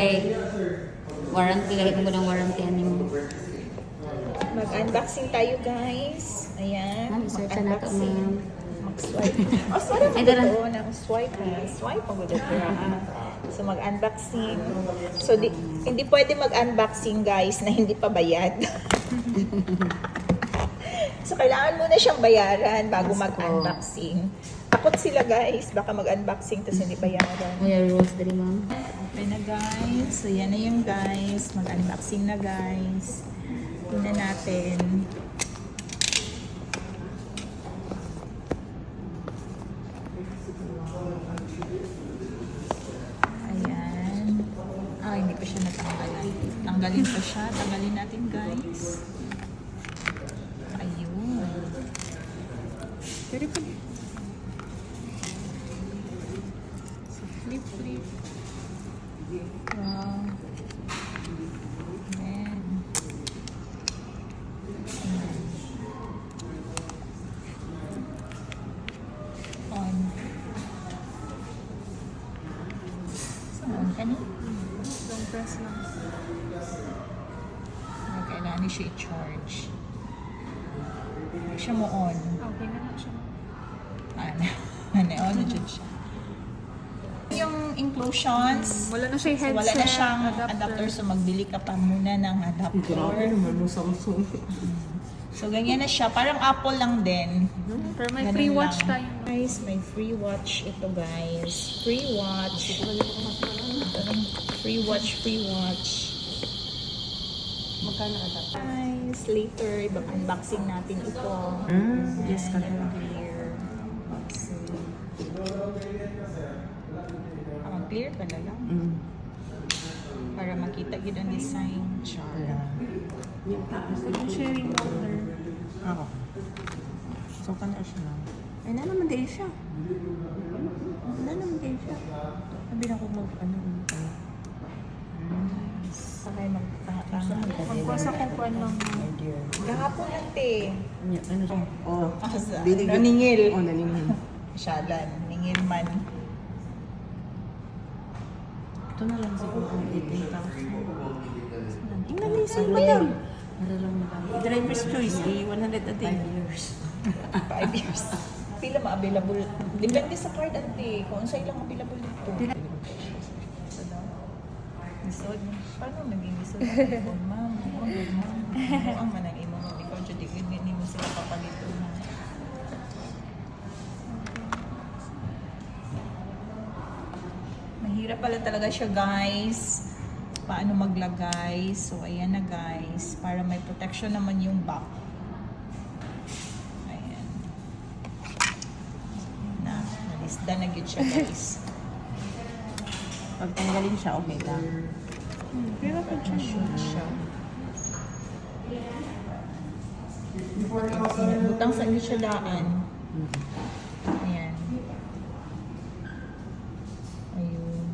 Ay, warranty, galit mo ng warranty ano mo. Mag-unboxing tayo, guys. Ayan. Ma'am, search na nato, ma'am. Mag-swipe. Oh, sorry Ay, mo dara. ito. Swipe ha. Swipe mo ito. So, mag-unboxing. So, hindi pwede mag-unboxing, guys, na hindi pa bayad. So, kailangan muna siyang bayaran bago mag-unboxing. Takot sila, guys. Baka mag-unboxing tapos hindi bayaran. May rules dali, ma'am. Okay na, guys. So, yan na yung guys. Mag-unboxing na, guys. Tingnan natin. Ayan. Ah, hindi pa siya natanggalan. Tanggalin pa siya. Tanggalin natin, guys. Ayun. Pero pa. So, flip. Wow. Ayan. On. So, on ka na? Don't press lang. Kailangan siya i-charge. Siya mo on. Okay na lang siya. On na dyan siya. Yung inclusions, Wala na siya so, wala na siyang adapter. So magbili ka pa muna ng adapter. naman mo Samsung. So ganyan na siya. Parang Apple lang din. Pero may Ganun free watch lang. tayo. Guys, may free watch ito, guys. Free watch. Free watch. Magkano adapter? Guys, later, unboxing natin ito. Yes, Ayan, kalala. clear. Unboxing. Clear ka na lang. Para makita yun ang design chart. Yung taas. Yung sharing folder. Ako. So, kana siya lang. Ay, na naman din siya. Na naman din siya. Sabi na ko mag-ano. Sakay magtanga. Magpasa ko kuan lang. Gahapon lang, te. Ano siya? Oh. Bilig. Naningil. Oh, naningil. Masyalan. Ningil man. Ito na lang siguro ang 18,000. Tingnan niyo sa Ano yan. Para lang makakita. Driver's choice, 100 a day. 5 years. 5 years. Pila ma-available. Depende sa card, ante. Kung sa'yo lang available dito. Lisod. Paano naging lisod? Ma'am, ang manang imo mo. Ikaw, dyan, hindi mo sila papalito na. Mahirap pala talaga siya, guys. Paano maglagay. So, ayan na, guys. Para may protection naman yung back. Ayan. Na, nalisda na yun siya, guys. Pag tanggalin siya, okay lang. Pero pa siya. Shoot siya. Butang sa inyo siya daan. Ayan. Ayun.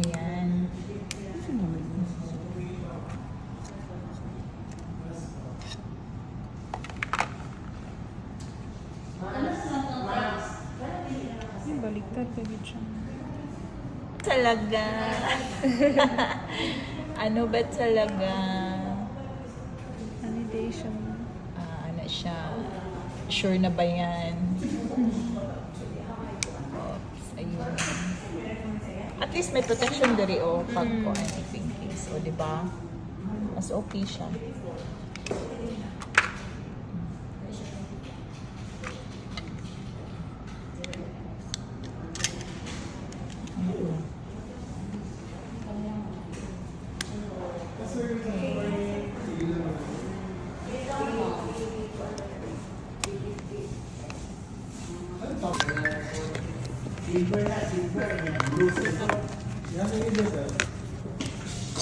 Ayan. Yung baliktad pa din siya. Talaga. Ano ba talaga? Validation. Ano siya? Sure na ba yan? Oops, ayun. At least may protection dari pag ko anything case. O, diba? Mas okay siya.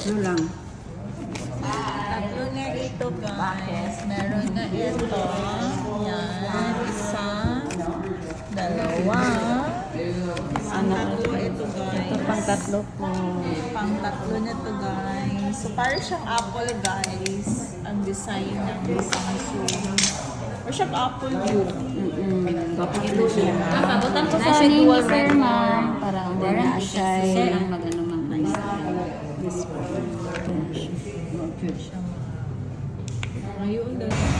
Ano lang? Tatlo na ito, guys. Meron na ito. Yan. Isa. Dalawa. Tatlo ito, guys. Ito pang tatlo po. Pang tatlo na to, guys. So, parang siyang Apple, guys. Ang design ng Samsung. Or siya apple juice. Papakitin siya. Pabutan ko Na sa siya ning dual sir, record ma'am. para ang Warranty siya sir. ay mag-ano ma'am. Ayun, dahil.